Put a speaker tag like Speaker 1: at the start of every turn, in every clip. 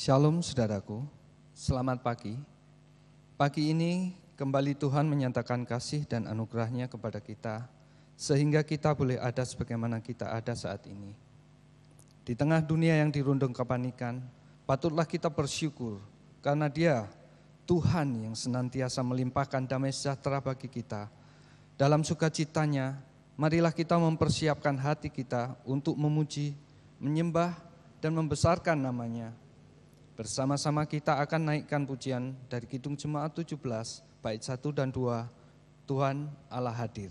Speaker 1: Shalom saudaraku, selamat pagi. Pagi ini kembali Tuhan menyatakan kasih dan anugerahnya kepada kita, sehingga kita boleh ada sebagaimana kita ada saat ini. Di tengah dunia yang dirundung kepanikan, patutlah kita bersyukur karena Dia, Tuhan yang senantiasa melimpahkan damai sejahtera bagi kita. Dalam sukacitanya, marilah kita mempersiapkan hati kita untuk memuji, menyembah, dan membesarkan nama-Nya. Bersama-sama kita akan naikkan pujian dari Kidung Jemaat 17, bait 1 dan 2, Tuhan Allah hadir.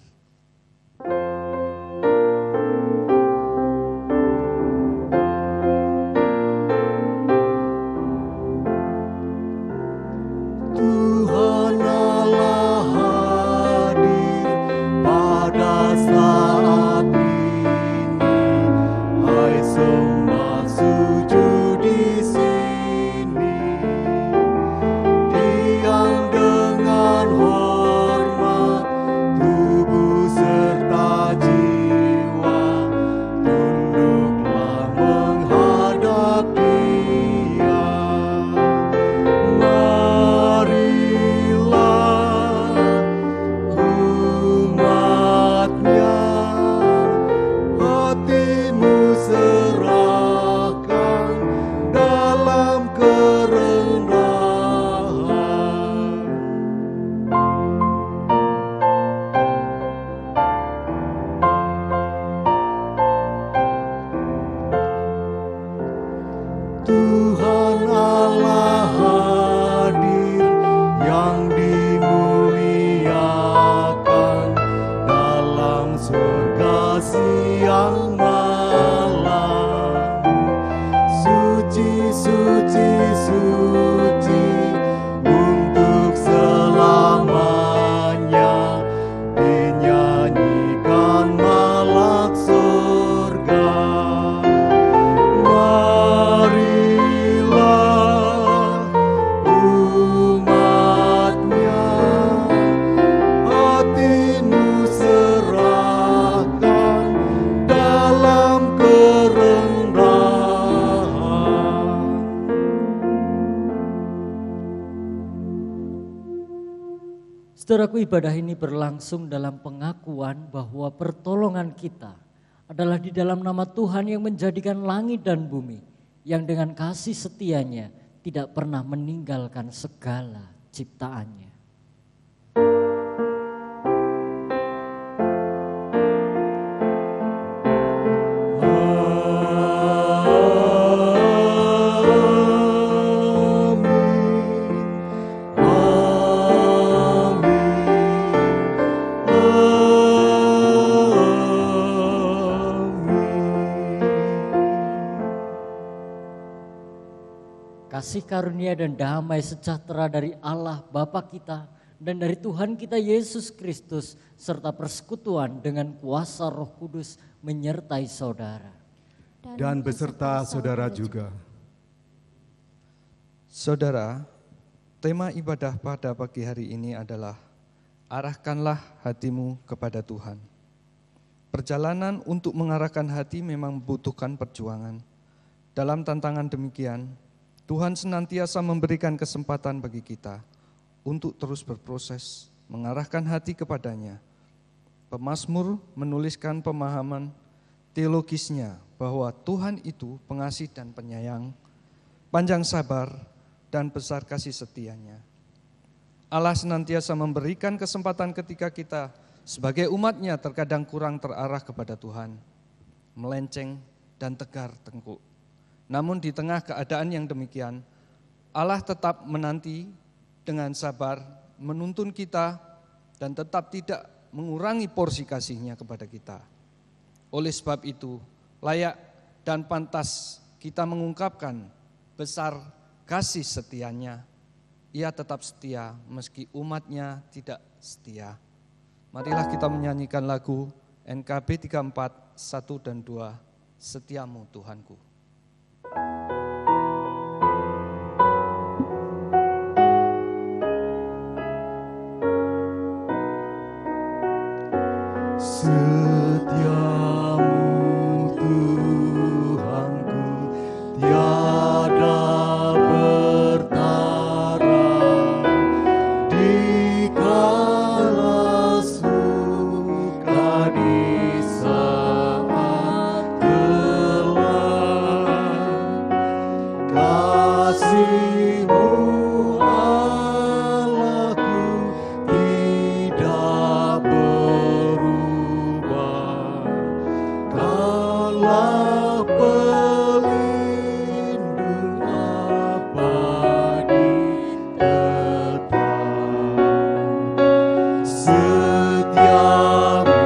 Speaker 2: Tuhan Allah hadir pada saat ini, hai sembah sujud di sini.
Speaker 3: Saudaraku, ibadah ini berlangsung dalam pengakuan bahwa pertolongan kita adalah di dalam nama Tuhan yang menjadikan langit dan bumi, yang dengan kasih setianya tidak pernah meninggalkan segala ciptaannya. Kasih karunia dan damai sejahtera dari Allah Bapa kita dan dari Tuhan kita Yesus Kristus serta persekutuan dengan kuasa Roh Kudus menyertai saudara.
Speaker 2: Dan beserta saudara juga.
Speaker 1: Saudara, tema ibadah pada pagi hari ini adalah arahkanlah hatimu kepada Tuhan. Perjalanan untuk mengarahkan hati memang membutuhkan perjuangan. Dalam tantangan demikian, Tuhan senantiasa memberikan kesempatan bagi kita untuk terus berproses, mengarahkan hati kepadanya. Pemazmur menuliskan pemahaman teologisnya bahwa Tuhan itu pengasih dan penyayang, panjang sabar, dan besar kasih setianya. Allah senantiasa memberikan kesempatan ketika kita sebagai umatnya terkadang kurang terarah kepada Tuhan, melenceng dan tegar tengkuk. Namun di tengah keadaan yang demikian, Allah tetap menanti dengan sabar, menuntun kita dan tetap tidak mengurangi porsi kasih-Nya kepada kita. Oleh sebab itu, layak dan pantas kita mengungkapkan besar kasih setianya. Ia tetap setia meski umatnya tidak setia. Marilah kita menyanyikan lagu NKB 34, 1 dan 2, Setiamu Tuhanku.
Speaker 2: Setiamu Tuhanku, tiada bertara di kala suka di saat gelap. Kasih-Mu Allahku tidak berubah. Kaulah pelindung abadi tetap. Setiamu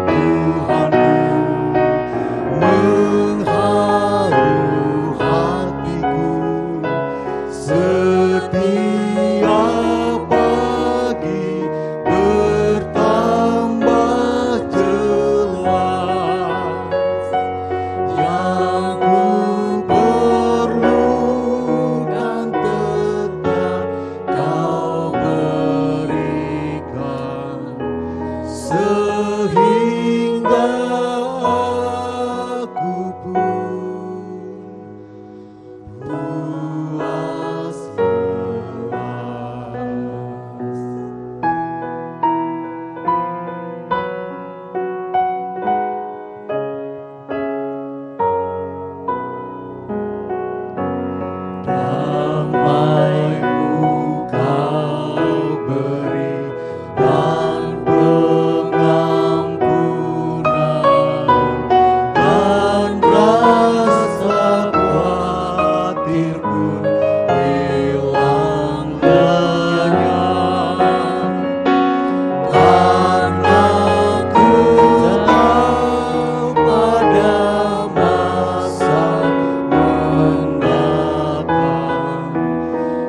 Speaker 2: Tuhanku, mengharu hatiku. Setiap pagi bertambah jelas. Yang ku perlukan tetap Kau berikan, sehingga aku pun puas lemas. Damai-Mu Kau beri dan pengampunan, dan rasa khawatir pun hilang lenyap. Karena ku tahu pada masa mendatang,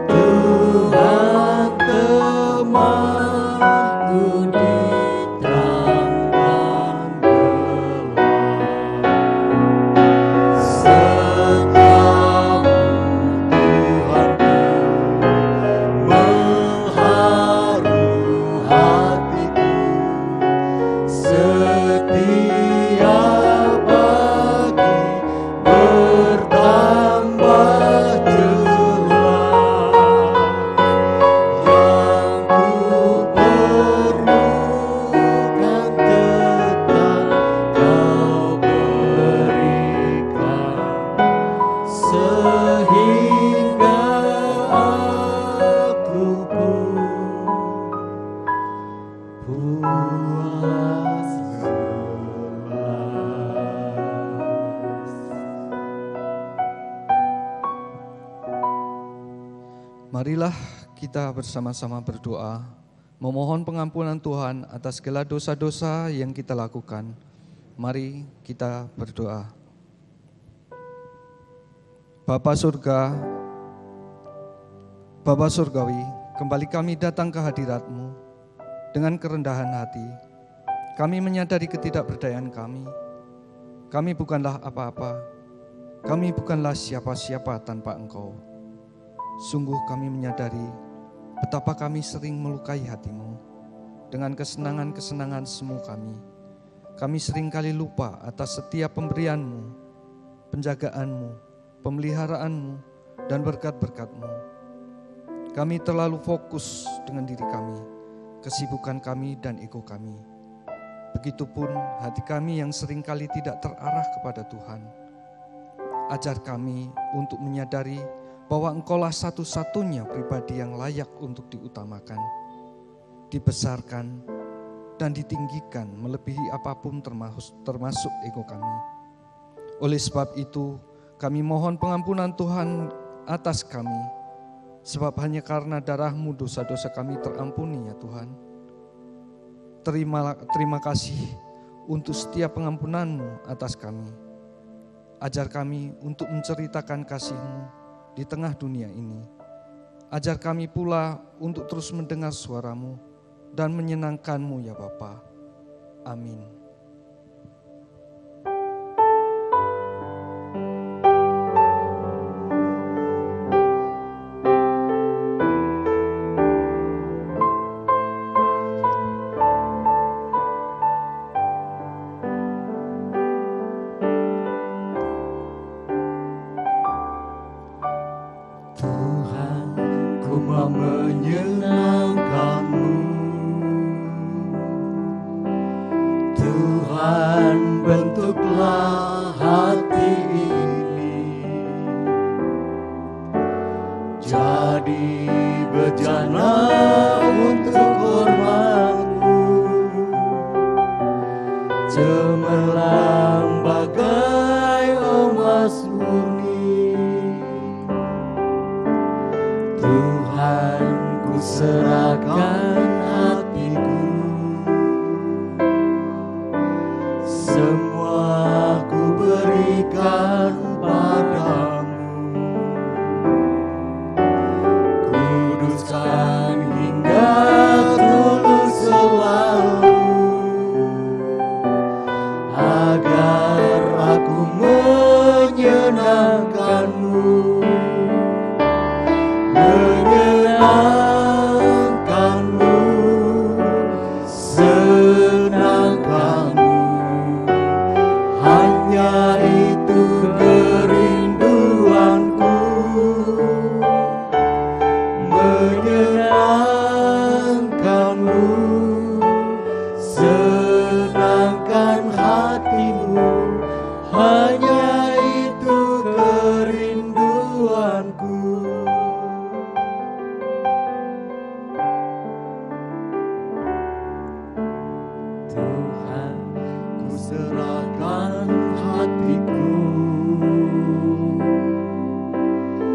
Speaker 2: Tuhan temanku di terang dan gelap. Setiamu Tuhanku, mengharu hatiku. Setiap pagi bertambah jelas. Yang ku perlukan tetap Kau berikan, sehingga aku pun puas lemas.
Speaker 1: Marilah kita bersama-sama berdoa, memohon pengampunan Tuhan atas segala dosa-dosa yang kita lakukan. Mari kita berdoa. Bapa Surga, Bapa Surgawi, kembali kami datang ke hadirat-Mu dengan kerendahan hati. Kami menyadari ketidakberdayaan kami. Kami bukanlah apa-apa. Kami bukanlah siapa-siapa tanpa Engkau. Sungguh kami menyadari betapa kami sering melukai hati-Mu dengan kesenangan-kesenangan semu kami. kami seringkali lupa atas setiap pemberian-Mu, penjagaan-Mu, pemeliharaanmu, dan berkat-berkat-Mu. Kami terlalu fokus dengan diri kami, kesibukan kami, dan ego kami. Begitupun hati kami yang seringkali tidak terarah kepada Tuhan. Ajar kami untuk menyadari bahwa Engkaulah satu-satunya pribadi yang layak untuk diutamakan, dibesarkan, dan ditinggikan melebihi apapun termasuk ego kami. Oleh sebab itu, kami mohon pengampunan Tuhan atas kami, sebab hanya karena darah-Mu dosa-dosa kami terampuni ya Tuhan. Terima kasih untuk setiap pengampunan-Mu atas kami. Ajar kami untuk menceritakan kasih-Mu di tengah dunia ini. Ajar kami pula untuk terus mendengar suara-Mu dan menyenangkan-Mu ya Bapa. Amin.
Speaker 2: Tuhan, ku mau menyenangkan-Mu. Tuhan, bentuklah hati ini jadi bejana untuk hormat-Mu, cemerlang bagai emas murni. Tuhan, ku serahkan hatiku, semua ku berikan padamu. Kuduskan hingga tulus selalu, agar aku menyenangkan-Mu. Menyenangkan-Mu, senangkan-Mu, hanya itu kerinduanku. Menyenangkan-Mu, senangkan hati-Mu, hanya itu kerinduanku. Tuhan, ku serahkan hatiku,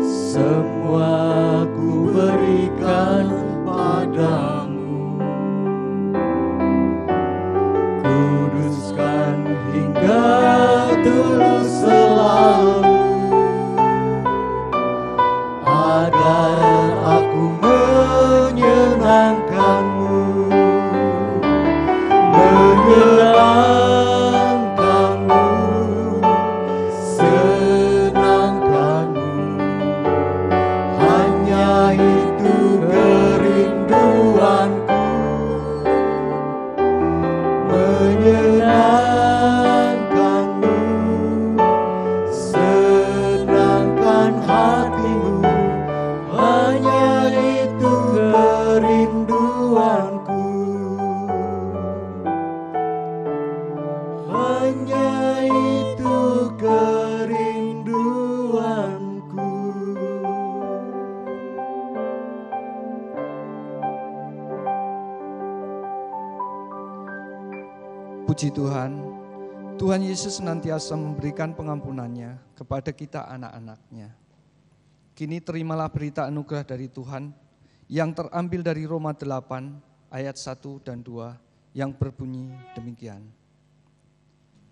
Speaker 2: semua ku berikan padamu. Kuduskan hingga tulus selalu, agar aku menyenangkan-Mu. Menyenangkan-Mu, senangkan-Mu, hanya itu kerinduanku. Menyenangkan-Mu, senangkan hati-Mu, hanya itu kerinduanku. Hanya itu kerinduanku.
Speaker 1: Puji Tuhan, Tuhan Yesus senantiasa memberikan pengampunannya kepada kita anak-anak-Nya. Kini terimalah berita anugerah dari Tuhan yang terambil dari Roma 8 ayat 1 dan 2 yang berbunyi demikian.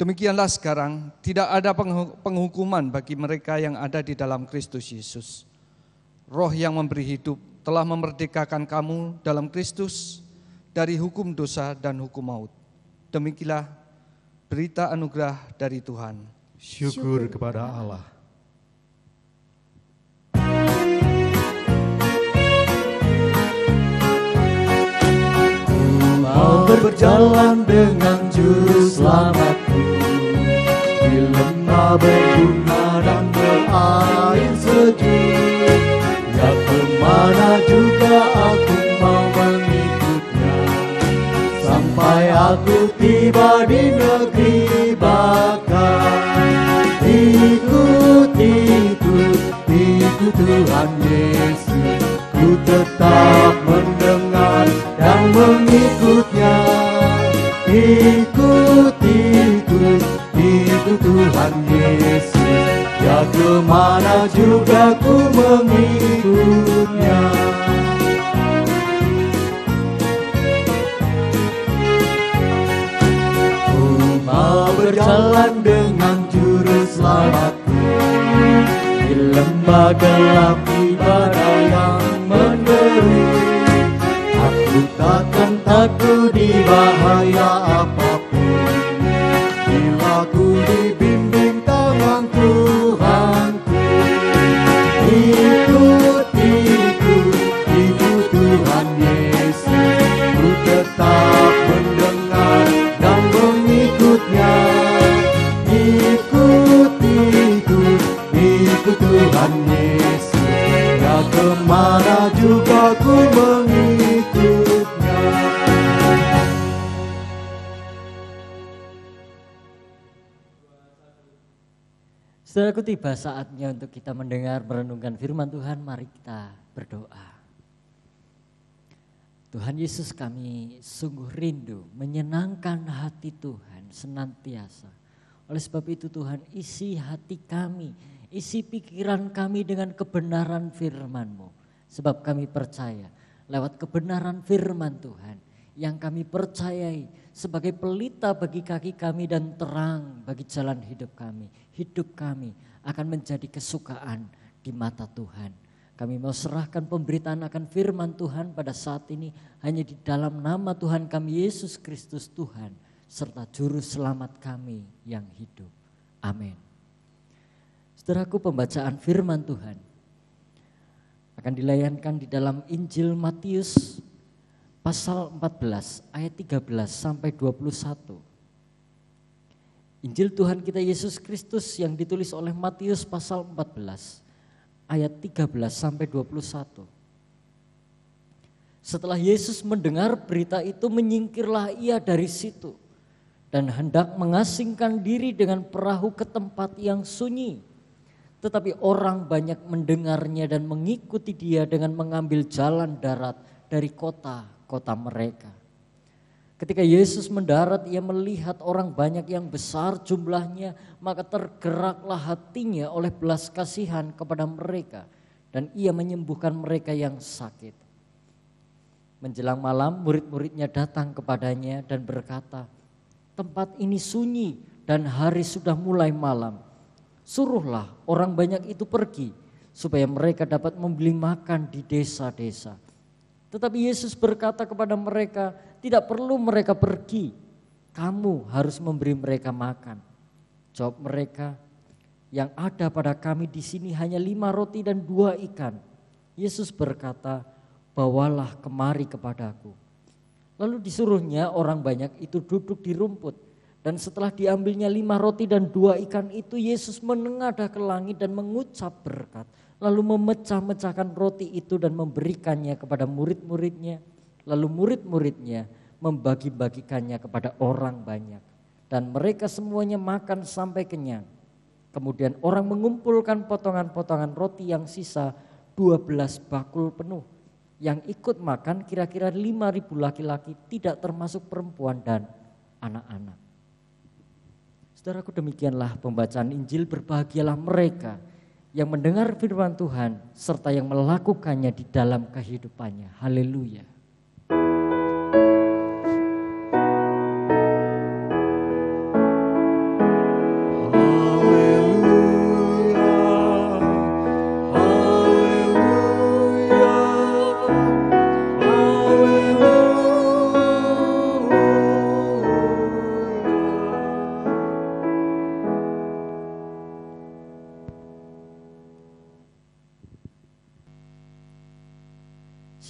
Speaker 1: Demikianlah sekarang tidak ada penghukuman bagi mereka yang ada di dalam Kristus Yesus. Roh yang memberi hidup telah memerdekakan kamu dalam Kristus dari hukum dosa dan hukum maut. Demikianlah berita anugerah dari Tuhan.
Speaker 2: Syukur kepada Allah.
Speaker 3: Mau
Speaker 2: berjalan dengan juru selamatku, di lembah berbunga dan berair sejuk. Ya kemana juga aku mau mengikutnya, sampai aku tiba di negeri bakar. Ikut, ikut, ikut Tuhan Yesus, ku tetap mendengar dan mengikutnya. Ikut, ikut, ikut Tuhan Yesus, ya kemana juga ku mengikutnya. Ku mau berjalan dengan juru selamatku, di lembah gelap di badai yang menderu. Aku takkan takut di bahaya apapun, bila ku dibimbing tangan Tuhanku. Ikut, ikut, ikut Tuhan Yesus, ku tetap mendengar dan mengikutnya. Ikut, ikut, ikut Tuhan Yesus, ya kemana juga ku mengikutnya.
Speaker 3: Saudaraku, tiba saatnya untuk kita mendengar merenungkan firman Tuhan. Mari kita berdoa. Tuhan Yesus, kami sungguh rindu menyenangkan hati Tuhan senantiasa. Oleh sebab itu Tuhan, isi hati kami, isi pikiran kami dengan kebenaran firman-Mu. Sebab kami percaya lewat kebenaran firman Tuhan yang kami percayai sebagai pelita bagi kaki kami dan terang bagi jalan hidup kami. Hidup kami akan menjadi kesukaan di mata Tuhan. Kami mau serahkan pemberitaan akan firman Tuhan pada saat ini hanya di dalam nama Tuhan kami Yesus Kristus Tuhan serta Juru Selamat kami yang hidup. Amin. Saudaraku, pembacaan firman Tuhan akan dilayankan di dalam Injil Matius pasal 14 ayat 13 sampai 21. Injil Tuhan kita Yesus Kristus yang ditulis oleh Matius pasal 14 ayat 13 sampai 21. Setelah Yesus mendengar berita itu, menyingkirlah ia dari situ dan hendak mengasingkan diri dengan perahu ke tempat yang sunyi. Tetapi orang banyak mendengarnya dan mengikuti dia dengan mengambil jalan darat dari kota-kota mereka. Ketika Yesus mendarat, ia melihat orang banyak yang besar jumlahnya, maka tergeraklah hatinya oleh belas kasihan kepada mereka, dan ia menyembuhkan mereka yang sakit. Menjelang malam, murid-muridnya datang kepadanya dan berkata, "Tempat ini sunyi dan hari sudah mulai malam. Suruhlah orang banyak itu pergi, supaya mereka dapat membeli makan di desa-desa." Tetapi Yesus berkata kepada mereka, "Tidak perlu mereka pergi, kamu harus memberi mereka makan." Jawab mereka, "Yang ada pada kami di sini hanya 5 roti dan 2 ikan." Yesus berkata, "Bawalah kemari kepadaku." Lalu disuruhnya orang banyak itu duduk di rumput. Dan setelah diambilnya 5 roti dan 2 ikan itu, Yesus menengadah ke langit dan mengucap berkat. Lalu memecah-mecahkan roti itu dan memberikannya kepada murid-muridnya. Lalu murid-muridnya membagi-bagikannya kepada orang banyak. Dan mereka semuanya makan sampai kenyang. Kemudian orang mengumpulkan potongan-potongan roti yang sisa 12 bakul penuh. Yang ikut makan kira-kira 5.000 laki-laki, tidak termasuk perempuan dan anak-anak. Saudaraku, demikianlah pembacaan Injil. Berbahagialah mereka yang mendengar firman Tuhan serta yang melakukannya di dalam kehidupannya. Haleluya.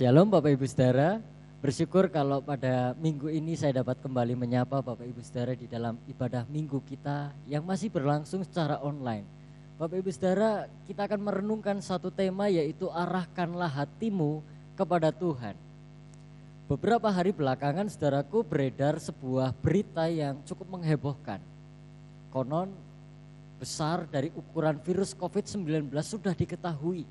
Speaker 3: Shalom Bapak Ibu Saudara, Bersyukur kalau pada minggu ini saya dapat kembali menyapa Bapak Ibu Saudara di dalam ibadah minggu kita yang masih berlangsung secara online. Bapak Ibu Saudara, kita akan merenungkan satu tema, yaitu arahkanlah hatimu kepada Tuhan. Beberapa hari belakangan saudaraku beredar sebuah berita yang cukup menghebohkan. Konon besar dari ukuran virus COVID-19 sudah diketahui,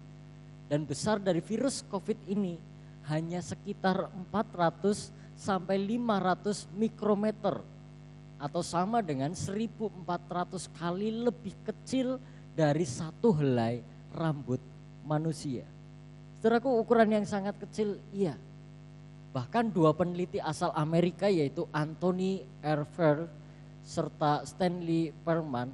Speaker 3: dan besar dari virus COVID ini hanya sekitar 400 sampai 500 mikrometer atau sama dengan 1400 kali lebih kecil dari satu helai rambut manusia. Saudaraku, ukuran yang sangat kecil, iya. Bahkan dua peneliti asal Amerika yaitu Anthony Erfer serta Stanley Perman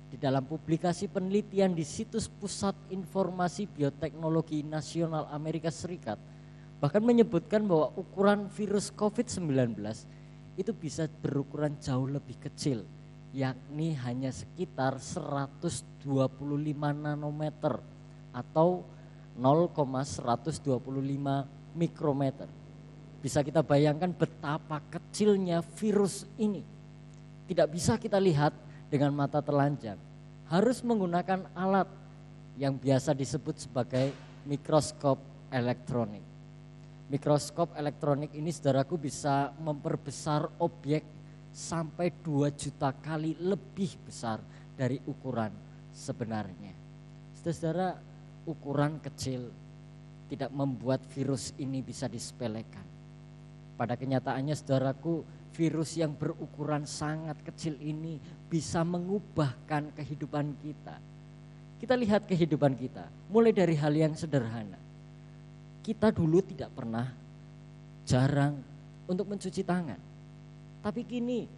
Speaker 3: di dalam publikasi penelitian di situs Pusat Informasi Bioteknologi Nasional Amerika Serikat bahkan menyebutkan bahwa ukuran virus COVID-19 itu bisa berukuran jauh lebih kecil, yakni hanya sekitar 125 nanometer atau 0,125 mikrometer. Bisa kita bayangkan betapa kecilnya virus ini. Tidak bisa kita lihat dengan mata telanjang, harus menggunakan alat yang biasa disebut sebagai mikroskop elektronik. Mikroskop elektronik ini saudaraku bisa memperbesar objek sampai 2 juta kali lebih besar dari ukuran sebenarnya. Saudara, ukuran kecil tidak membuat virus ini bisa disepelekan. Pada kenyataannya saudaraku, virus yang berukuran sangat kecil ini bisa mengubahkan kehidupan kita. Kita lihat kehidupan kita, mulai dari hal yang sederhana. Kita dulu tidak pernah jarang untuk mencuci tangan. Tapi kini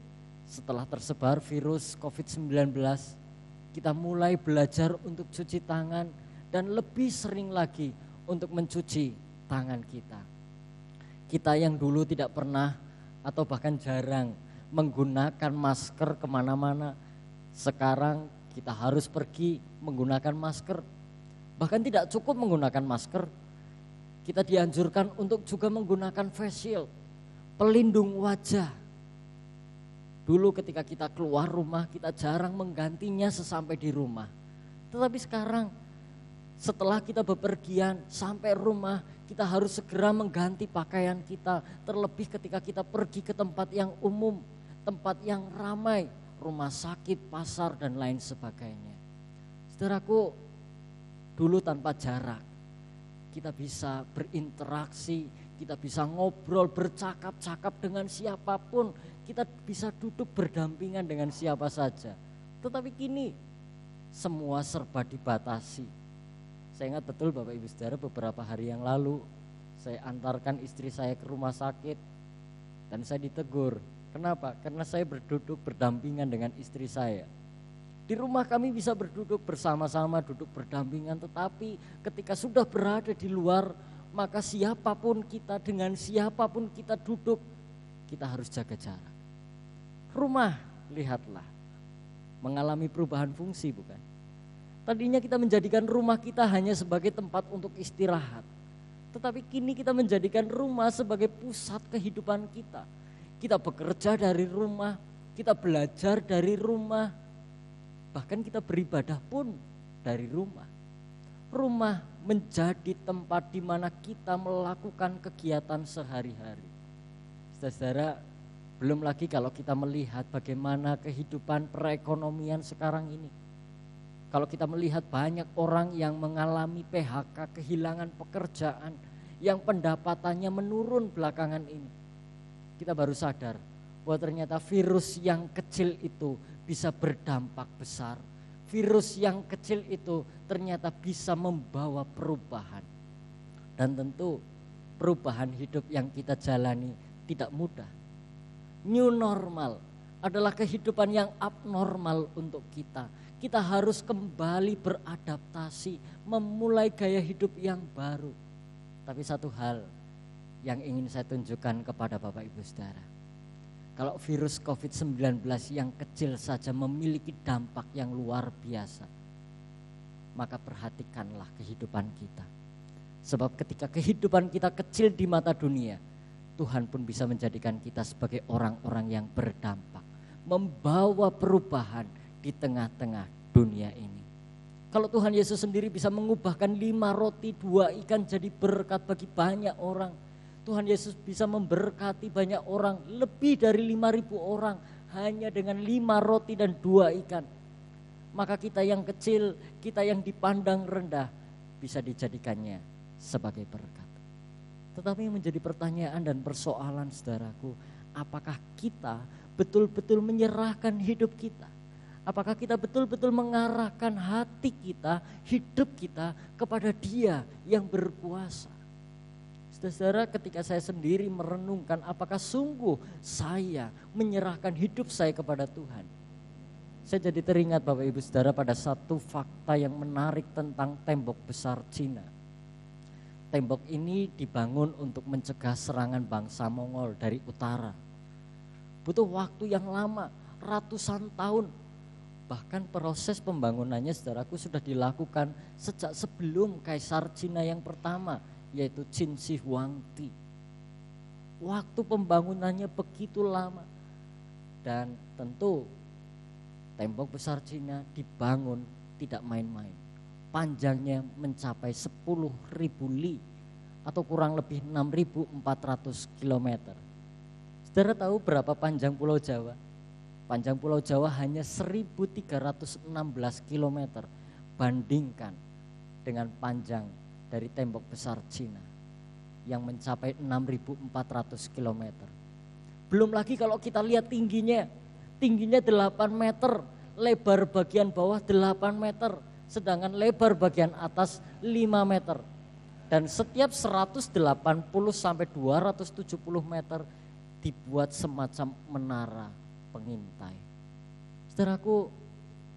Speaker 3: setelah tersebar virus COVID-19, kita mulai belajar untuk cuci tangan dan lebih sering lagi untuk mencuci tangan kita. Kita yang dulu tidak pernah atau bahkan jarang menggunakan masker kemana-mana, sekarang kita harus pergi menggunakan masker. Bahkan tidak cukup menggunakan masker, kita dianjurkan untuk juga menggunakan face shield, pelindung wajah. Dulu ketika kita keluar rumah, kita jarang menggantinya sesampai di rumah. Tetapi sekarang setelah kita bepergian sampai rumah, kita harus segera mengganti pakaian kita. Terlebih ketika kita pergi ke tempat yang umum, tempat yang ramai, rumah sakit, pasar, dan lain sebagainya. Saudaraku, dulu tanpa jarak, kita bisa berinteraksi, kita bisa ngobrol, bercakap-cakap dengan siapapun, kita bisa duduk berdampingan dengan siapa saja. Tetapi kini semua serba dibatasi. Saya ingat betul Bapak Ibu Saudara, beberapa hari yang lalu saya antarkan istri saya ke rumah sakit dan saya ditegur. Kenapa? Karena saya berduduk berdampingan dengan istri saya. Di rumah kami bisa berduduk bersama-sama, duduk berdampingan, tetapi ketika sudah berada di luar, maka siapapun kita, dengan siapapun kita duduk, kita harus jaga jarak. Rumah, lihatlah, mengalami perubahan fungsi, bukan? Tadinya kita menjadikan rumah kita hanya sebagai tempat untuk istirahat, tetapi kini kita menjadikan rumah sebagai pusat kehidupan kita. Kita bekerja dari rumah, kita belajar dari rumah, bahkan kita beribadah pun dari rumah. Rumah menjadi tempat di mana kita melakukan kegiatan sehari-hari. Saudara, belum lagi kalau kita melihat bagaimana kehidupan perekonomian sekarang ini. Kalau kita melihat banyak orang yang mengalami PHK, kehilangan pekerjaan, yang pendapatannya menurun belakangan ini. Kita baru sadar bahwa ternyata virus yang kecil itu bisa berdampak besar. Virus yang kecil itu ternyata bisa membawa perubahan. Dan tentu perubahan hidup yang kita jalani tidak mudah. New normal adalah kehidupan yang abnormal untuk kita. Kita harus kembali beradaptasi, memulai gaya hidup yang baru. Tapi satu hal yang ingin saya tunjukkan kepada Bapak Ibu Saudara. Kalau virus COVID-19 yang kecil saja memiliki dampak yang luar biasa, maka perhatikanlah kehidupan kita. Sebab ketika kehidupan kita kecil di mata dunia, Tuhan pun bisa menjadikan kita sebagai orang-orang yang berdampak, membawa perubahan di tengah-tengah dunia ini. Kalau Tuhan Yesus sendiri bisa mengubahkan 5 roti 2 ikan jadi berkat bagi banyak orang, Tuhan Yesus bisa memberkati banyak orang, lebih dari 5.000 orang hanya dengan 5 roti dan 2 ikan. Maka kita yang kecil, kita yang dipandang rendah bisa dijadikannya sebagai berkat. Tetapi yang menjadi pertanyaan dan persoalan saudaraku, apakah kita betul-betul menyerahkan hidup kita? Apakah kita betul-betul mengarahkan hati kita, hidup kita kepada Dia yang berkuasa? Saudara, ketika saya sendiri merenungkan apakah sungguh saya menyerahkan hidup saya kepada Tuhan, saya jadi teringat Bapak Ibu Saudara pada satu fakta yang menarik tentang tembok besar Cina. Tembok ini dibangun untuk mencegah serangan bangsa Mongol dari utara. Butuh waktu yang lama, ratusan tahun. Bahkan proses pembangunannya saudaraku sudah dilakukan sejak sebelum Kaisar Cina yang pertama, yaitu Qin Shi Huangdi. Waktu pembangunannya begitu lama. Dan tentu tembok besar Cina dibangun tidak main-main. Panjangnya mencapai 10.000 li atau kurang lebih 6.400 kilometer. Saudara tahu berapa panjang Pulau Jawa? Panjang Pulau Jawa hanya 1.316 kilometer, bandingkan dengan panjang dari tembok besar Cina yang mencapai 6.400 kilometer. Belum lagi kalau kita lihat tingginya 8 meter, lebar bagian bawah 8 meter, sedangkan lebar bagian atas 5 meter. Dan setiap 180 sampai 270 meter dibuat semacam menara pengintai. Saudaraku,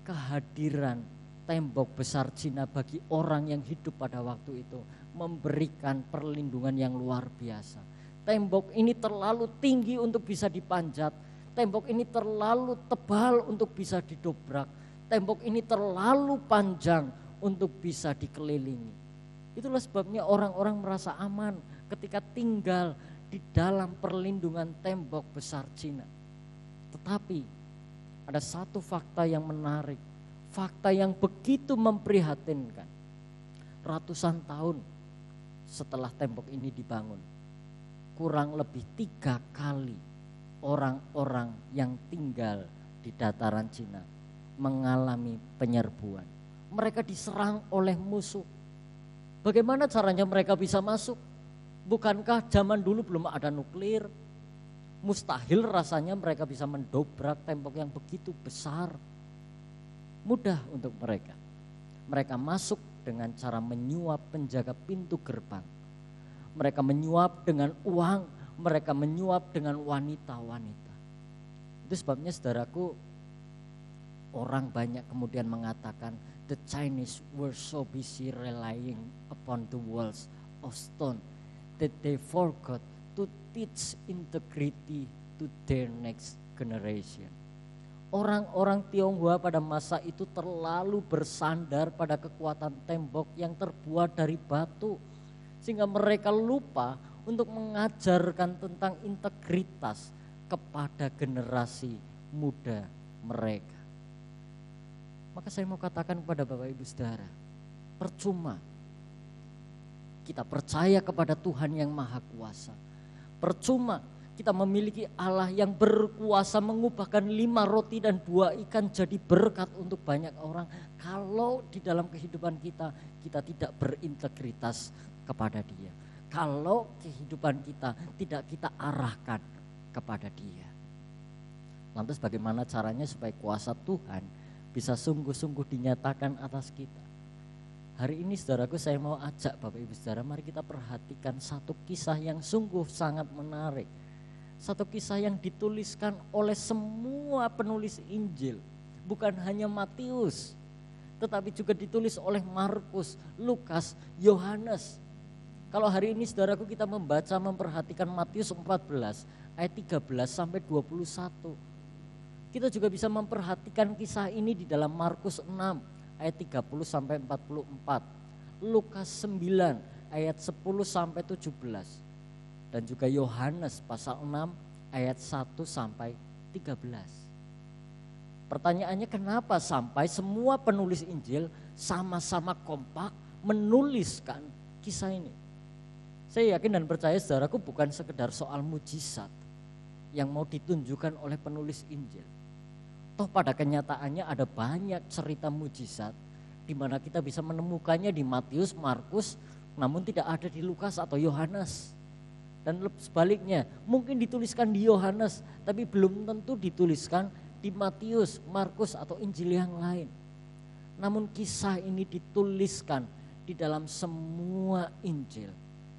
Speaker 3: kehadiran tembok besar Cina bagi orang yang hidup pada waktu itu memberikan perlindungan yang luar biasa. Tembok ini terlalu tinggi untuk bisa dipanjat. Tembok ini terlalu tebal untuk bisa didobrak. Tembok ini terlalu panjang untuk bisa dikelilingi. Itulah sebabnya orang-orang merasa aman ketika tinggal di dalam perlindungan tembok besar Cina. Tetapi ada satu fakta yang menarik, fakta yang begitu memprihatinkan. Ratusan tahun setelah tembok ini dibangun, kurang lebih 3 kali orang-orang yang tinggal di dataran Cina mengalami penyerbuan. Mereka diserang oleh musuh. Bagaimana caranya mereka bisa masuk? Bukankah zaman dulu belum ada nuklir? Mustahil rasanya mereka bisa mendobrak tembok yang begitu besar. Mudah untuk mereka. Mereka masuk dengan cara menyuap penjaga pintu gerbang. Mereka menyuap dengan uang, mereka menyuap dengan wanita-wanita. Itu sebabnya saudaraku, orang banyak kemudian mengatakan the Chinese were so busy relying upon the walls of stone that they forgot to teach integrity to their next generation. Orang-orang Tionghoa pada masa itu terlalu bersandar pada kekuatan tembok yang terbuat dari batu, sehingga mereka lupa untuk mengajarkan tentang integritas kepada generasi muda mereka. Maka saya mau katakan kepada Bapak Ibu Saudara, percuma kita percaya kepada Tuhan yang Maha Kuasa. Percuma kita memiliki Allah yang berkuasa mengubahkan 5 roti dan 2 ikan jadi berkat untuk banyak orang. Kalau di dalam kehidupan kita tidak berintegritas kepada Dia. Kalau kehidupan kita tidak kita arahkan kepada Dia. Lantas bagaimana caranya supaya kuasa Tuhan bisa sungguh-sungguh dinyatakan atas kita? Hari ini saudaraku, saya mau ajak Bapak Ibu Saudara, mari kita perhatikan satu kisah yang sungguh sangat menarik. Satu kisah yang dituliskan oleh semua penulis Injil. Bukan hanya Matius, tetapi juga ditulis oleh Markus, Lukas, Yohanes. Kalau hari ini saudaraku kita membaca, memperhatikan Matius 14 ayat 13 sampai 21. Kita juga bisa memperhatikan kisah ini di dalam Markus 6 ayat 30 sampai 44. Lukas 9 ayat 10 sampai 17. dan juga Yohanes pasal 6 ayat 1 sampai 13. Pertanyaannya, kenapa sampai semua penulis Injil sama-sama kompak menuliskan kisah ini? Saya yakin dan percaya saudaraku bukan sekedar soal mujizat yang mau ditunjukkan oleh penulis Injil. Toh pada kenyataannya ada banyak cerita mujizat di mana kita bisa menemukannya di Matius, Markus, namun tidak ada di Lukas atau Yohanes. Dan sebaliknya, mungkin dituliskan di Yohanes, tapi belum tentu dituliskan di Matius, Markus atau Injil yang lain. Namun kisah ini dituliskan di dalam semua Injil.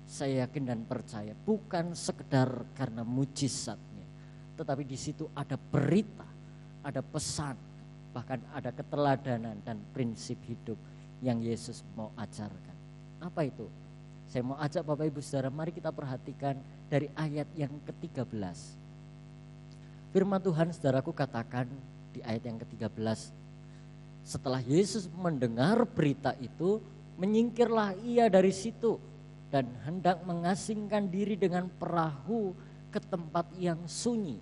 Speaker 3: Saya yakin dan percaya bukan sekedar karena mujizatnya, tetapi di situ ada berita, ada pesan, bahkan ada keteladanan dan prinsip hidup yang Yesus mau ajarkan. Apa itu? Saya mau ajak Bapak Ibu Saudara, mari kita perhatikan dari ayat yang ke-13. Firman Tuhan saudaraku katakan di ayat yang ke-13. Setelah Yesus mendengar berita itu, menyingkirlah ia dari situ dan hendak mengasingkan diri dengan perahu ke tempat yang sunyi.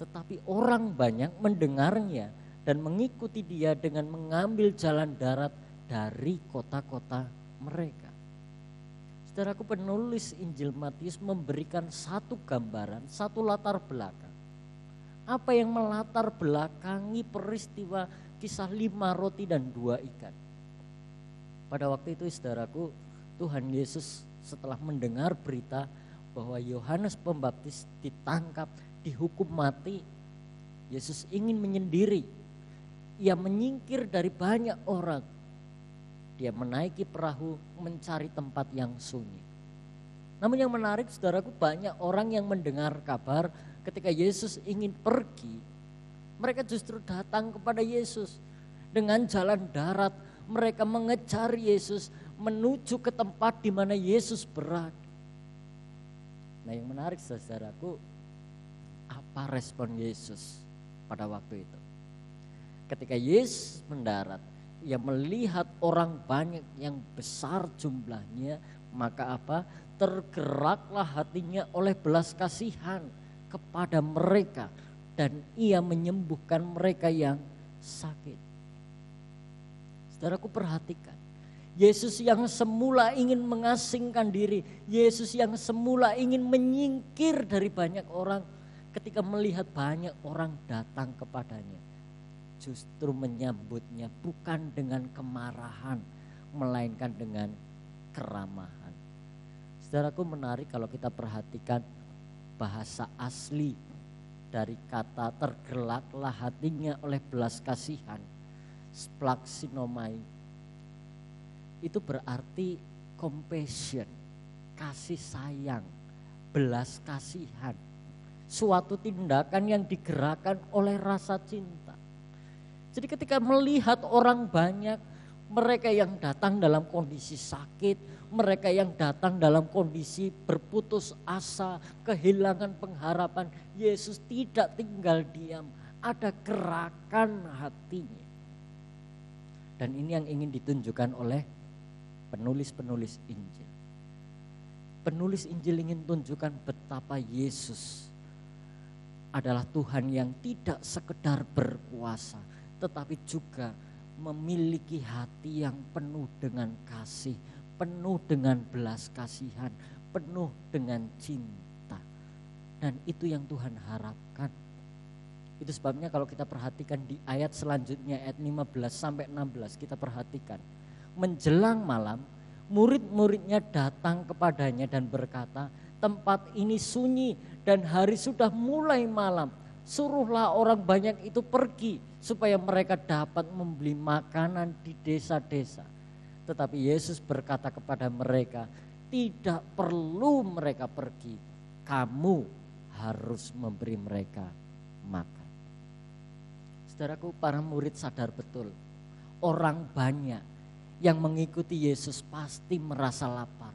Speaker 3: Tetapi orang banyak mendengarnya dan mengikuti dia dengan mengambil jalan darat dari kota-kota mereka. Saudaraku, penulis Injil Matius memberikan satu gambaran, satu latar belakang. Apa yang melatar belakangi peristiwa kisah 5 roti dan 2 ikan. Pada waktu itu saudaraku, Tuhan Yesus setelah mendengar berita bahwa Yohanes Pembaptis ditangkap, dihukum mati, Yesus ingin menyendiri. Ia menyingkir dari banyak orang. Dia menaiki perahu mencari tempat yang sunyi. Namun yang menarik saudaraku, banyak orang yang mendengar kabar ketika Yesus ingin pergi, mereka justru datang kepada Yesus. Dengan jalan darat mereka mengejar Yesus menuju ke tempat di mana Yesus berada. Nah yang menarik saudaraku, apa respon Yesus pada waktu itu? Ketika Yesus mendarat, ia melihat orang banyak yang besar jumlahnya, maka apa? Tergeraklah hatinya oleh belas kasihan kepada mereka dan ia menyembuhkan mereka yang sakit. Saudaraku perhatikan, Yesus yang semula ingin mengasingkan diri, Yesus yang semula ingin menyingkir dari banyak orang, ketika melihat banyak orang datang kepadanya, justru menyambutnya bukan dengan kemarahan, melainkan dengan keramahan. Saudaraku menarik kalau kita perhatikan bahasa asli dari kata tergeraklah hatinya oleh belas kasihan, splaxinomai, itu berarti compassion, kasih sayang, belas kasihan, suatu tindakan yang digerakkan oleh rasa cinta. Jadi ketika melihat orang banyak, mereka yang datang dalam kondisi sakit, mereka yang datang dalam kondisi berputus asa, kehilangan pengharapan, Yesus tidak tinggal diam, ada gerakan hatinya. Dan ini yang ingin ditunjukkan oleh penulis-penulis Injil. Penulis Injil ingin tunjukkan betapa Yesus adalah Tuhan yang tidak sekedar berkuasa, tetapi juga memiliki hati yang penuh dengan kasih, penuh dengan belas kasihan, penuh dengan cinta. Dan itu yang Tuhan harapkan. Itu sebabnya kalau kita perhatikan di ayat selanjutnya, ayat 15 sampai 16, kita perhatikan. Menjelang malam, murid-muridnya datang kepadanya dan berkata, tempat ini sunyi dan hari sudah mulai malam. Suruhlah orang banyak itu pergi supaya mereka dapat membeli makanan di desa-desa. Tetapi Yesus berkata kepada mereka, tidak perlu mereka pergi, kamu harus memberi mereka makan. Saudaraku, para murid sadar betul, orang banyak yang mengikuti Yesus pasti merasa lapar.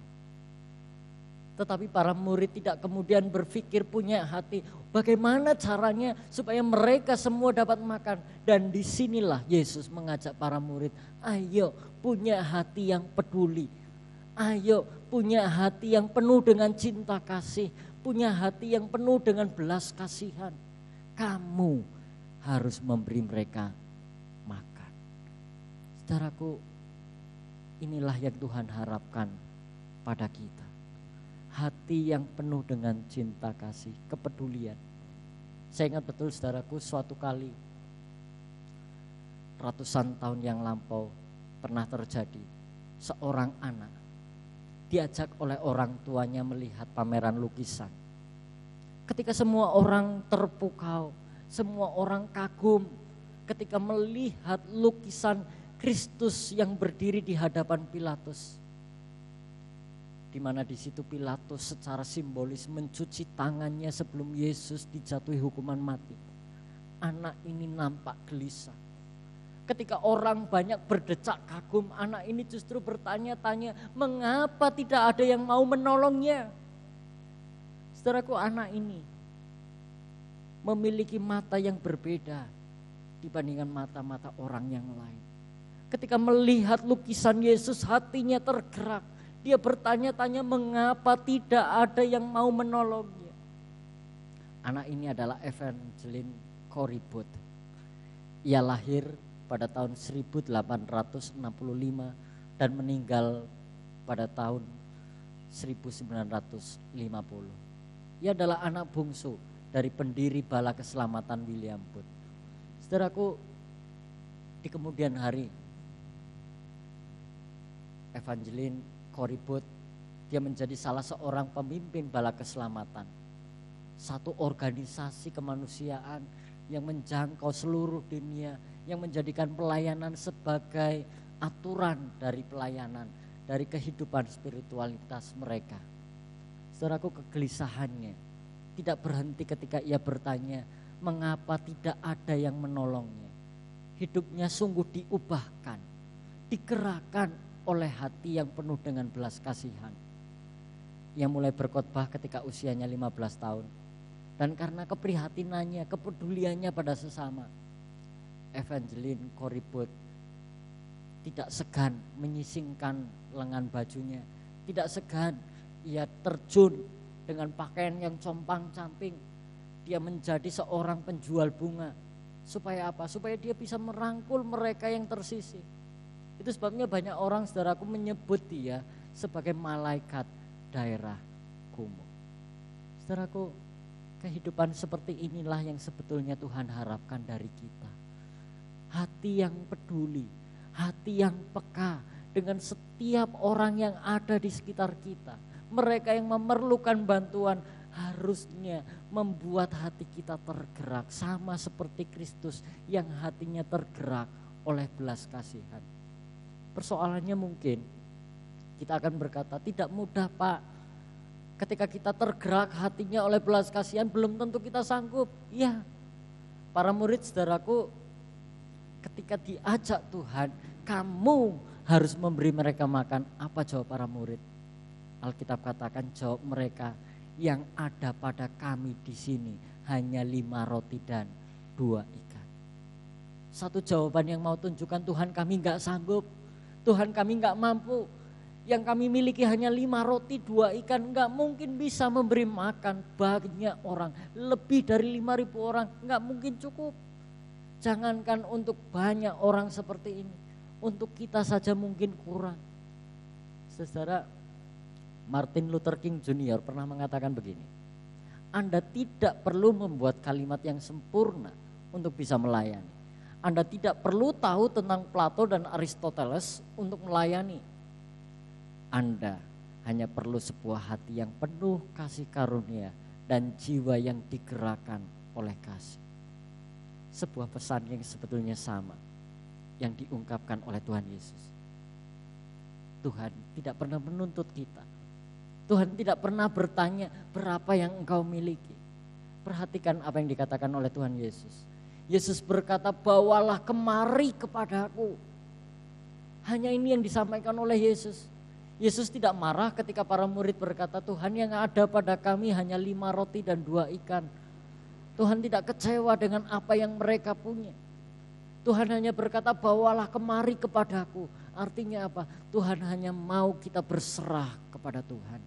Speaker 3: Tetapi para murid tidak kemudian berpikir punya hati, bagaimana caranya supaya mereka semua dapat makan. Dan disinilah Yesus mengajak para murid, ayo punya hati yang peduli. Ayo punya hati yang penuh dengan cinta kasih. punya hati yang penuh dengan belas kasihan. Kamu harus memberi mereka makan. Saudaraku, inilah yang Tuhan harapkan pada kita. Hati yang penuh dengan cinta kasih, kepedulian. Saya ingat betul saudaraku, suatu kali ratusan tahun yang lampau pernah terjadi. Seorang anak diajak oleh orang tuanya melihat pameran lukisan. Ketika semua orang terpukau, semua orang kagum ketika melihat lukisan Kristus yang berdiri di hadapan Pilatus. Di mana di situ Pilatus secara simbolis mencuci tangannya sebelum Yesus dijatuhi hukuman mati. Anak ini nampak gelisah. Ketika orang banyak berdecak kagum, anak ini justru bertanya-tanya, mengapa tidak ada yang mau menolongnya? Saudaraku, anak ini memiliki mata yang berbeda dibandingkan mata-mata orang yang lain. Ketika melihat lukisan Yesus, hatinya tergerak. Dia bertanya-tanya, mengapa tidak ada yang mau menolongnya? Anak ini adalah Evangeline Corybut. Ia lahir pada tahun 1865 dan meninggal pada tahun 1950. Ia adalah anak bungsu dari pendiri Bala Keselamatan William Booth. Saudaraku, di kemudian hari Evangeline Corybut, dia menjadi salah seorang pemimpin Bala Keselamatan. Satu organisasi kemanusiaan yang menjangkau seluruh dunia, yang menjadikan pelayanan sebagai aturan dari pelayanan, dari kehidupan spiritualitas mereka. Saudaraku, kegelisahannya tidak berhenti ketika ia bertanya, mengapa tidak ada yang menolongnya. Hidupnya sungguh diubahkan, digerakkan oleh hati yang penuh dengan belas kasihan. Ia mulai berkhotbah ketika usianya 15 tahun. Dan karena keprihatinannya, kepeduliannya pada sesama, Evangeline Corybut tidak segan menyisingkan lengan bajunya. Tidak segan ia terjun dengan pakaian yang compang-camping. Dia menjadi seorang penjual bunga. Supaya apa? Supaya dia bisa merangkul mereka yang tersisih. Itu sebabnya banyak orang, saudaraku, menyebut dia sebagai malaikat daerah kumuh. Saudaraku, kehidupan seperti inilah yang sebetulnya Tuhan harapkan dari kita. Hati yang peduli, hati yang peka dengan setiap orang yang ada di sekitar kita. Mereka yang memerlukan bantuan harusnya membuat hati kita tergerak. Sama seperti Kristus yang hatinya tergerak oleh belas kasihan. Persoalannya mungkin kita akan berkata, tidak mudah Pak. Ketika kita tergerak hatinya oleh belas kasihan, belum tentu kita sanggup. Ya, para murid saudaraku, ketika diajak Tuhan, kamu harus memberi mereka makan. Apa jawab para murid? Alkitab katakan, jawab mereka, yang ada pada kami di sini hanya 5 roti dan 2 ikan. Satu jawaban yang mau tunjukkan, Tuhan kami gak sanggup. Tuhan kami gak mampu. Yang kami miliki hanya 5 roti 2 ikan. Gak mungkin bisa memberi makan banyak orang. Lebih dari 5.000 orang. Gak mungkin cukup. Jangankan untuk banyak orang seperti ini. Untuk kita saja mungkin kurang. Saudara, Martin Luther King Jr. pernah mengatakan begini. Anda tidak perlu membuat kalimat yang sempurna untuk bisa melayani. Anda tidak perlu tahu tentang Plato dan Aristoteles untuk melayani. Anda hanya perlu sebuah hati yang penuh kasih karunia dan jiwa yang digerakkan oleh kasih. Sebuah pesan yang sebetulnya sama yang diungkapkan oleh Tuhan Yesus. Tuhan tidak pernah menuntut kita. Tuhan tidak pernah bertanya berapa yang engkau miliki. Perhatikan apa yang dikatakan oleh Tuhan Yesus. Yesus berkata, bawalah kemari kepadaku. Hanya ini yang disampaikan oleh Yesus. Yesus tidak marah ketika para murid berkata, Tuhan yang ada pada kami hanya 5 roti dan 2 ikan. Tuhan tidak kecewa dengan apa yang mereka punya. Tuhan hanya berkata, bawalah kemari kepadaku. Artinya apa? Tuhan hanya mau kita berserah kepada Tuhan.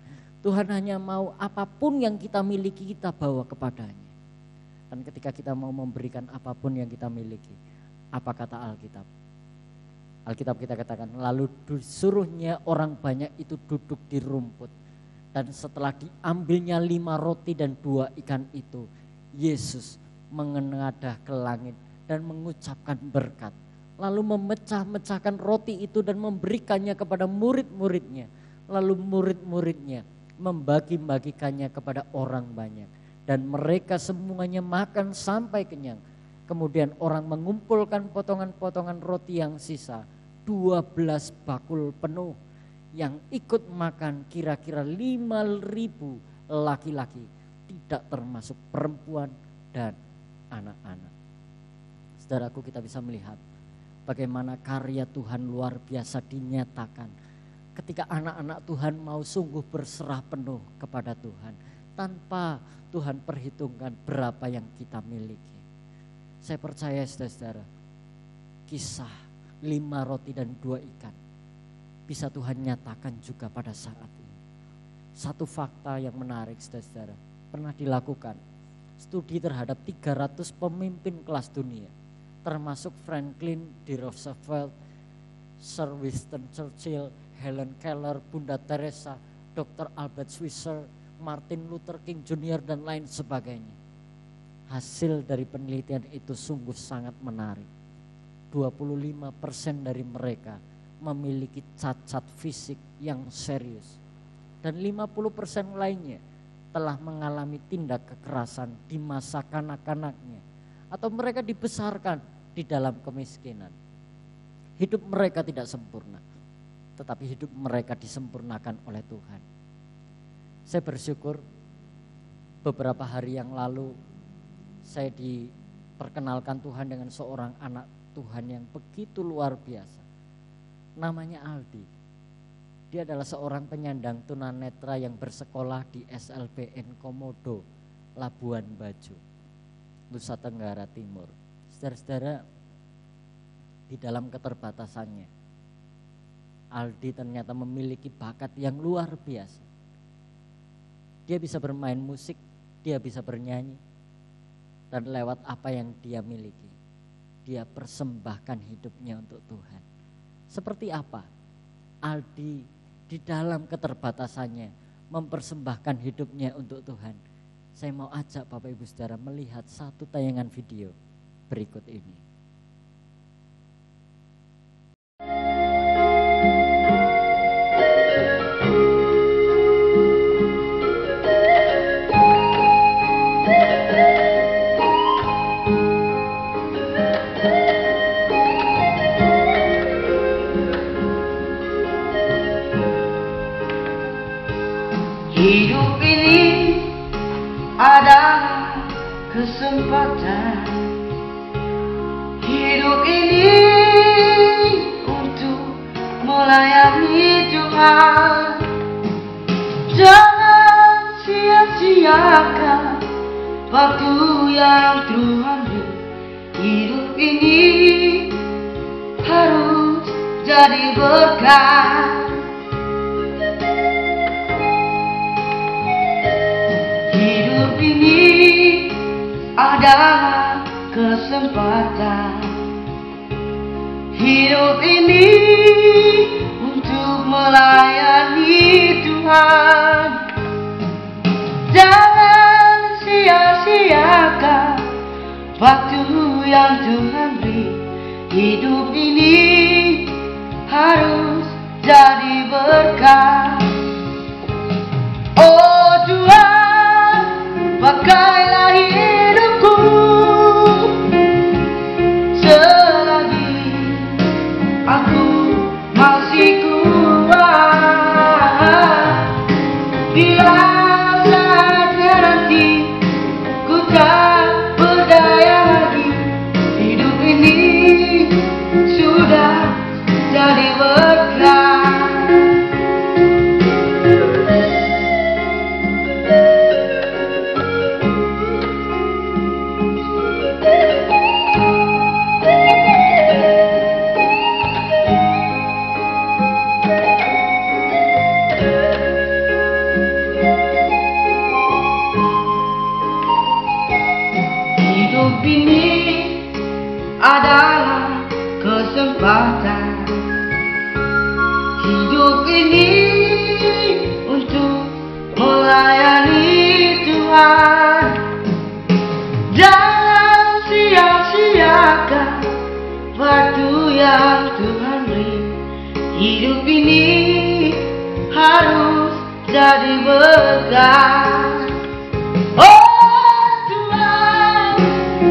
Speaker 3: Tuhan hanya mau apapun yang kita miliki kita bawa kepadanya. Dan ketika kita mau memberikan apapun yang kita miliki, apa kata Alkitab? Alkitab kita katakan, lalu disuruhnya orang banyak itu duduk di rumput. Dan setelah diambilnya 5 roti dan 2 ikan itu, Yesus mengenadah ke langit dan mengucapkan berkat. Lalu memecah-mecahkan roti itu dan memberikannya kepada murid-muridnya. Lalu murid-muridnya membagi-bagikannya kepada orang banyak. Dan mereka semuanya makan sampai kenyang. Kemudian orang mengumpulkan potongan-potongan roti yang sisa, 12 bakul penuh. Yang ikut makan kira-kira 5.000 laki-laki, tidak termasuk perempuan dan anak-anak. Saudaraku, kita bisa melihat bagaimana karya Tuhan luar biasa dinyatakan ketika anak-anak Tuhan mau sungguh berserah penuh kepada Tuhan tanpa Tuhan perhitungkan berapa yang kita miliki. Saya percaya saudara, kisah 5 roti dan 2 ikan bisa Tuhan nyatakan juga pada saat ini. Satu fakta yang menarik saudara, pernah dilakukan studi terhadap 300 pemimpin kelas dunia, termasuk Franklin D. Roosevelt, Sir Winston Churchill, Helen Keller, Bunda Teresa, Dr. Albert Schweitzer, Martin Luther King Jr. dan lain sebagainya. Hasil dari penelitian itu sungguh sangat menarik. 25% dari mereka memiliki cacat fisik yang serius. Dan 50% lainnya telah mengalami tindak kekerasan di masa kanak-kanaknya. Atau mereka dibesarkan di dalam kemiskinan. Hidup mereka tidak sempurna, tetapi hidup mereka disempurnakan oleh Tuhan. Saya bersyukur beberapa hari yang lalu saya diperkenalkan Tuhan dengan seorang anak Tuhan yang begitu luar biasa. Namanya Aldi. Dia adalah seorang penyandang tunanetra yang bersekolah di SLBN Komodo, Labuan Bajo, Nusa Tenggara Timur. Saudara-saudara, di dalam keterbatasannya, Aldi ternyata memiliki bakat yang luar biasa. Dia bisa bermain musik, dia bisa bernyanyi, dan lewat apa yang dia miliki, dia persembahkan hidupnya untuk Tuhan. Seperti apa Aldi di dalam keterbatasannya mempersembahkan hidupnya untuk Tuhan? Saya mau ajak Bapak Ibu Saudara melihat satu tayangan video berikut ini.
Speaker 4: Hidup ini adalah kesempatan. Hidup ini untuk melayani Tuhan. Jangan sia-siakan waktu yang Tuhan beri. Hidup ini harus jadi berkat. Hidup ini adalah kesempatan. Hidup ini untuk melayani Tuhan. Jangan sia-siakan waktu yang Tuhan beri. Hidup ini harus jadi berkat. Oh Tuhan, pakailah hidupku selagi aku masih kuat. Bila saatnya nanti ku tak berdaya lagi, hidup ini sudah jadi berkat. kesempatan hidup ini untuk melayani Tuhan. Jangan sia-siakan waktu yang Tuhan beri. Hidup ini harus jadi berkat. Oh Tuhan,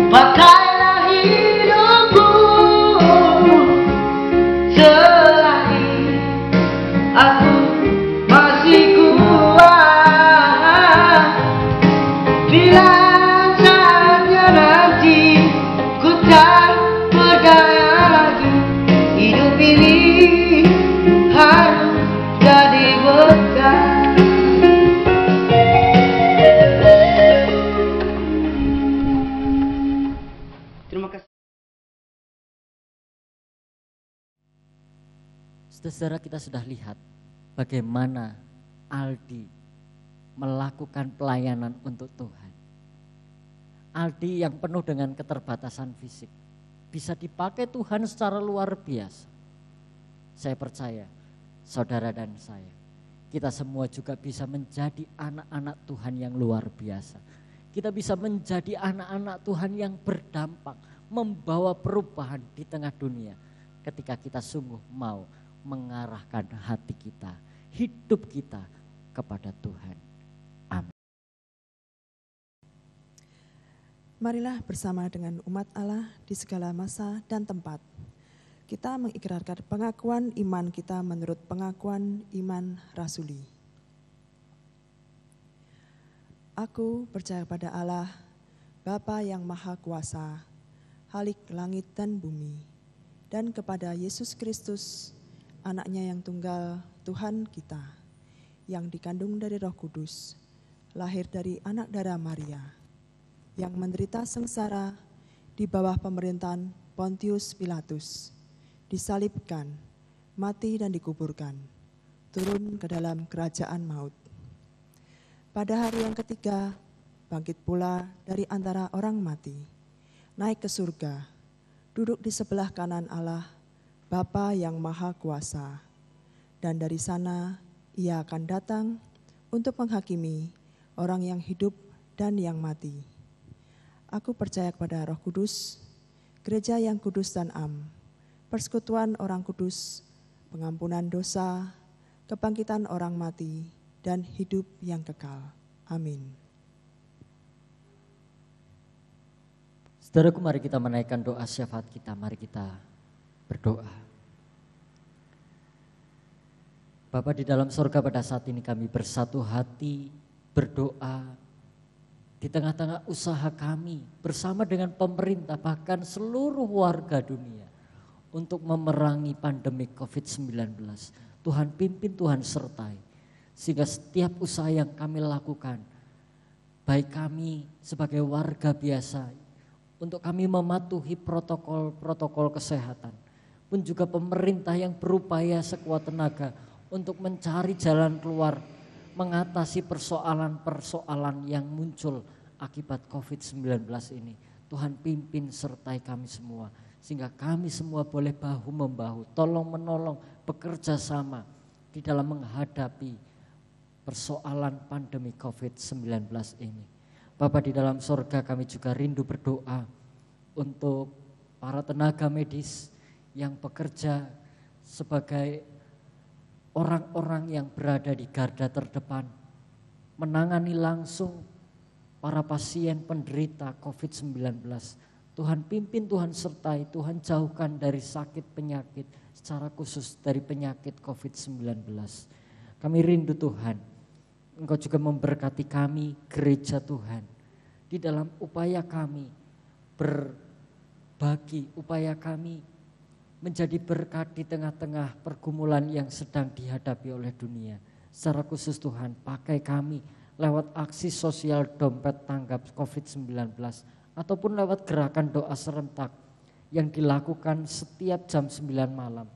Speaker 4: pakailah hidupku selagi aku masih kuat. Bila saatnya nanti ku tak berdaya lagi, hidup ini harus jadi berkat. Terima kasih.
Speaker 3: Saudara, kita sudah lihat bagaimana Aldi melakukan pelayanan untuk Tuhan. Aldi yang penuh dengan keterbatasan fisik bisa dipakai Tuhan secara luar biasa. Saya percaya saudara dan saya, kita semua juga bisa menjadi anak-anak Tuhan yang luar biasa. Kita bisa menjadi anak-anak Tuhan yang berdampak, membawa perubahan di tengah dunia ketika kita sungguh mau mengarahkan hati kita, hidup kita kepada Tuhan. Amin.
Speaker 5: Marilah bersama dengan umat Allah di segala masa dan tempat, kita mengikrarkan pengakuan iman kita menurut pengakuan iman rasuli. Aku percaya pada Allah, Bapa yang Maha Kuasa, Khalik langit dan bumi, dan kepada Yesus Kristus, Anaknya yang tunggal Tuhan kita, yang dikandung dari Roh Kudus, lahir dari anak darah Maria, yang menderita sengsara di bawah pemerintahan Pontius Pilatus, disalibkan, mati dan dikuburkan, turun ke dalam kerajaan maut. Pada hari yang ketiga, bangkit pula dari antara orang mati, naik ke surga, duduk di sebelah kanan Allah, Bapa yang Maha Kuasa, dan dari sana Ia akan datang untuk menghakimi orang yang hidup dan yang mati. Aku percaya kepada Roh Kudus, gereja yang kudus dan am, persekutuan orang kudus, pengampunan dosa, kebangkitan orang mati, dan hidup yang kekal. Amin.
Speaker 3: Saudaraku, mari kita menaikkan doa syafaat kita, mari kita berdoa. Bapa di dalam sorga, pada saat ini kami bersatu hati berdoa di tengah-tengah usaha kami bersama dengan pemerintah, bahkan seluruh warga dunia untuk memerangi pandemi COVID-19. Tuhan pimpin, Tuhan sertai, sehingga setiap usaha yang kami lakukan, baik kami sebagai warga biasa, untuk kami mematuhi protokol-protokol kesehatan, pun juga pemerintah yang berupaya sekuat tenaga untuk mencari jalan keluar, mengatasi persoalan-persoalan yang muncul akibat COVID-19 ini. Tuhan pimpin sertai kami semua, sehingga kami semua boleh bahu-membahu, tolong-menolong, bekerja sama di dalam menghadapi persoalan pandemi COVID-19 ini. Bapa di dalam sorga, kami juga rindu berdoa untuk para tenaga medis yang bekerja sebagai orang-orang yang berada di garda terdepan, menangani langsung para pasien penderita COVID-19. Tuhan pimpin, Tuhan sertai, Tuhan jauhkan dari sakit penyakit, secara khusus dari penyakit COVID-19. Kami rindu Tuhan, Engkau juga memberkati kami, gereja Tuhan, di dalam upaya kami berbagi, upaya kami menjadi berkat di tengah-tengah pergumulan yang sedang dihadapi oleh dunia. Secara khusus Tuhan, pakai kami lewat aksi sosial dompet tanggap COVID-19 ataupun lewat gerakan doa serentak yang dilakukan setiap jam 9 malam.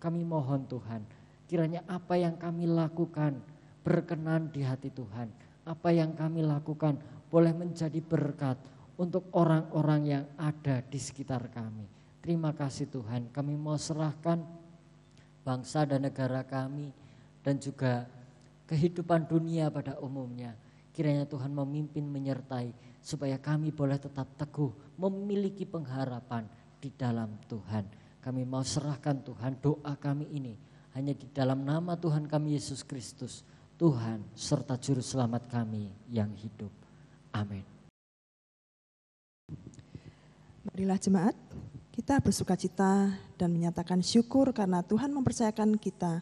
Speaker 3: Kami mohon Tuhan, kiranya apa yang kami lakukan berkenan di hati Tuhan. Apa yang kami lakukan boleh menjadi berkat untuk orang-orang yang ada di sekitar kami. Terima kasih Tuhan, kami mau serahkan bangsa dan negara kami dan juga kehidupan dunia pada umumnya. Kiranya Tuhan memimpin menyertai supaya kami boleh tetap teguh memiliki pengharapan di dalam Tuhan. Kami mau serahkan Tuhan doa kami ini hanya di dalam nama Tuhan kami Yesus Kristus, Tuhan serta Juru Selamat kami yang hidup. Amin.
Speaker 5: Marilah jemaat, kita bersukacita dan menyatakan syukur karena Tuhan mempercayakan kita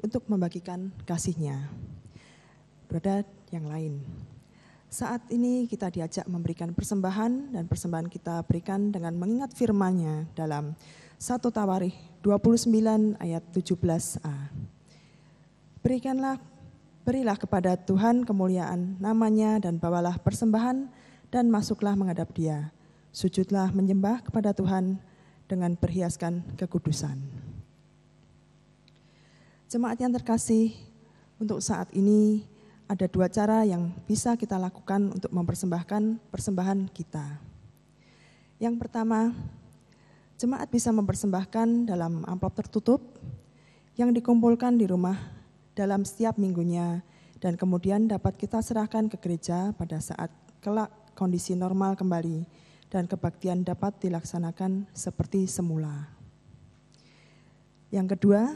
Speaker 5: untuk membagikan kasih-Nya. Saudara yang lain, saat ini kita diajak memberikan persembahan dan persembahan kita berikan dengan mengingat firman-Nya dalam 1 Tawarikh 29 ayat 17a. Berilah kepada Tuhan kemuliaan namanya dan bawalah persembahan dan masuklah menghadap Dia. Sujudlah menyembah kepada Tuhan dengan berhiaskan kekudusan. Jemaat yang terkasih, untuk saat ini ada dua cara yang bisa kita lakukan untuk mempersembahkan persembahan kita. Yang pertama, jemaat bisa mempersembahkan dalam amplop tertutup yang dikumpulkan di rumah dalam setiap minggunya dan kemudian dapat kita serahkan ke gereja pada saat kelak kondisi normal kembali dan kebaktian dapat dilaksanakan seperti semula. Yang kedua,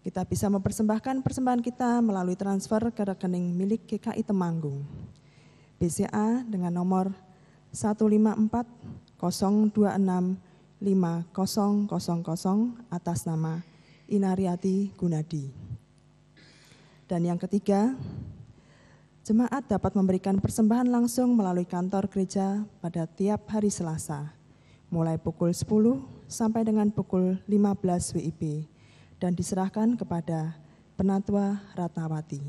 Speaker 5: kita bisa mempersembahkan persembahan kita melalui transfer ke rekening milik GKI Temanggung. BCA dengan nomor 154-026-5000 atas nama Inariati Gunadi. Dan yang ketiga, jemaat dapat memberikan persembahan langsung melalui kantor gereja pada tiap hari Selasa, mulai pukul 10 sampai dengan pukul 15 WIB. Dan diserahkan kepada Penatua Ratnawati.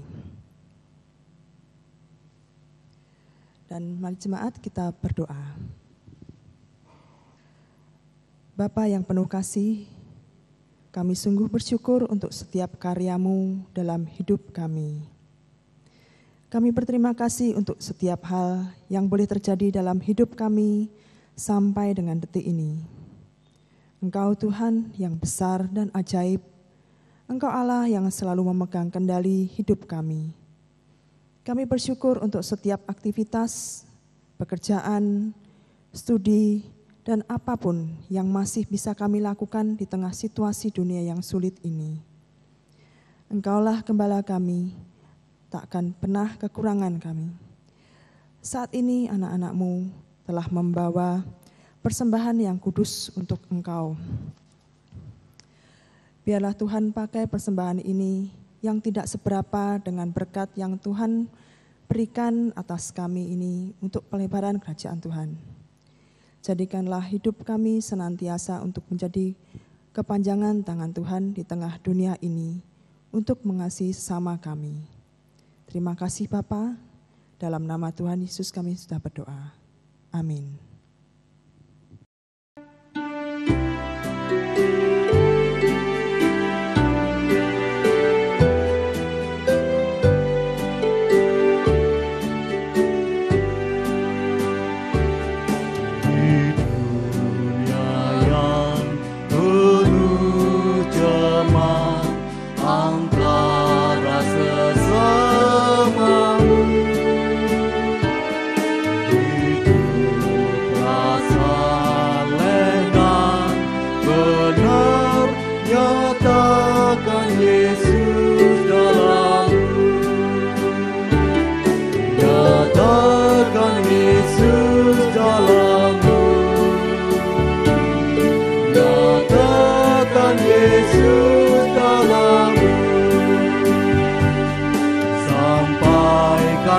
Speaker 5: Dan mari jemaat kita berdoa. Bapa yang penuh kasih, kami sungguh bersyukur untuk setiap karya-Mu dalam hidup kami. Kami berterima kasih untuk setiap hal yang boleh terjadi dalam hidup kami sampai dengan detik ini. Engkau Tuhan yang besar dan ajaib. Engkau Allah yang selalu memegang kendali hidup kami. Kami bersyukur untuk setiap aktivitas, pekerjaan, studi, dan apapun yang masih bisa kami lakukan di tengah situasi dunia yang sulit ini. Engkaulah gembala kami, tak akan pernah kekurangan kami. Saat ini anak-anak-Mu telah membawa persembahan yang kudus untuk Engkau. Biarlah Tuhan pakai persembahan ini yang tidak seberapa dengan berkat yang Tuhan berikan atas kami ini untuk pelebaran kerajaan Tuhan. Jadikanlah hidup kami senantiasa untuk menjadi kepanjangan tangan Tuhan di tengah dunia ini untuk mengasihi sesama kami. Terima kasih Bapa, dalam nama Tuhan Yesus kami sudah berdoa. Amin.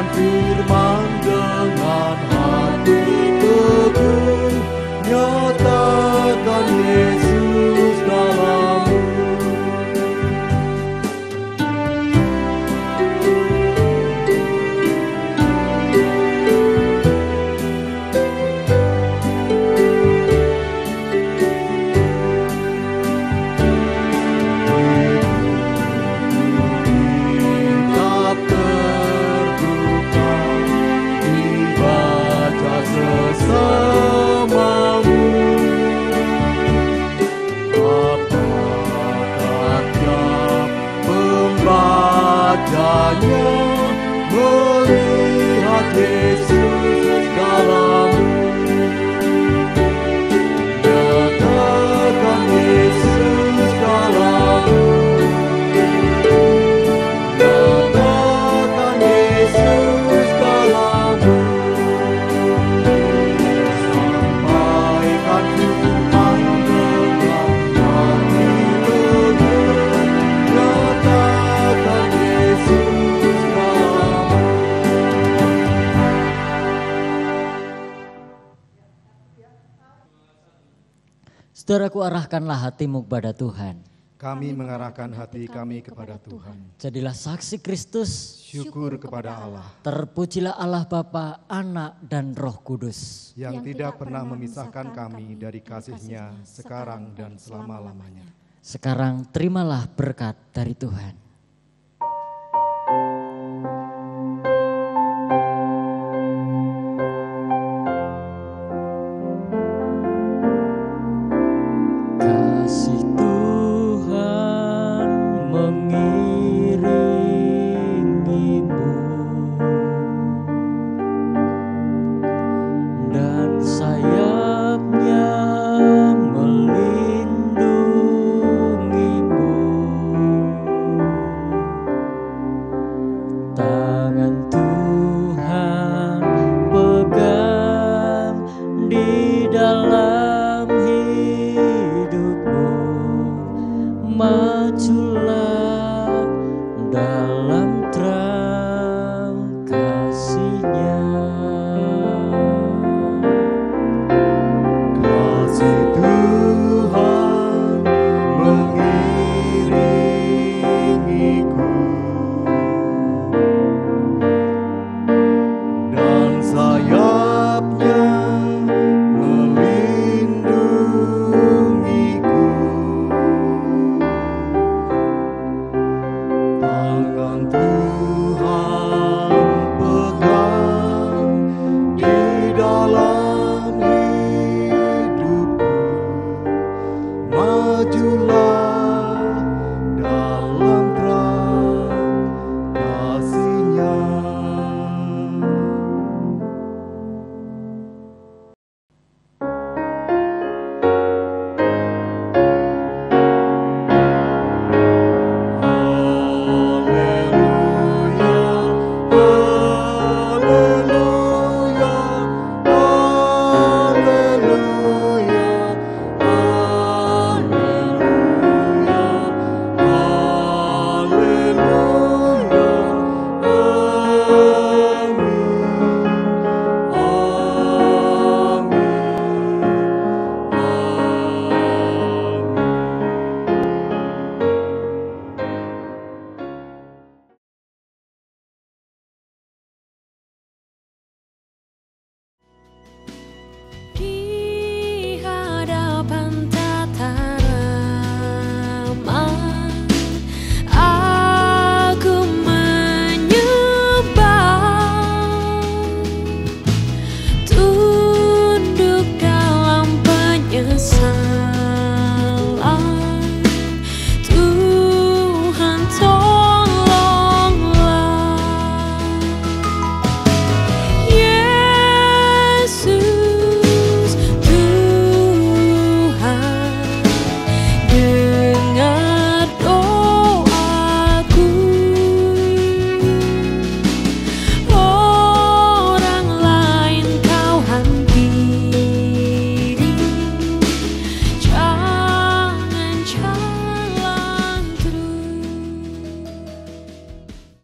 Speaker 2: Firman dengan hati teguh, nyatakan Yesus dalammu. Sesamamu Yesus dalammu. Sampaikan firman dengan hati teguh, nyatakan Yesus dalammu.
Speaker 3: Saudaraku, arahkanlah hatimu kepada Tuhan.
Speaker 6: Kami mengarahkan hati kami kepada Tuhan.
Speaker 3: Jadilah saksi Kristus.
Speaker 6: Syukur kepada Allah
Speaker 3: Terpujilah Allah Bapa, Anak, dan Roh Kudus.
Speaker 6: yang tidak pernah memisahkan kami dari kasih-Nya sekarang dan selama-lamanya.
Speaker 3: Sekarang terimalah berkat dari Tuhan.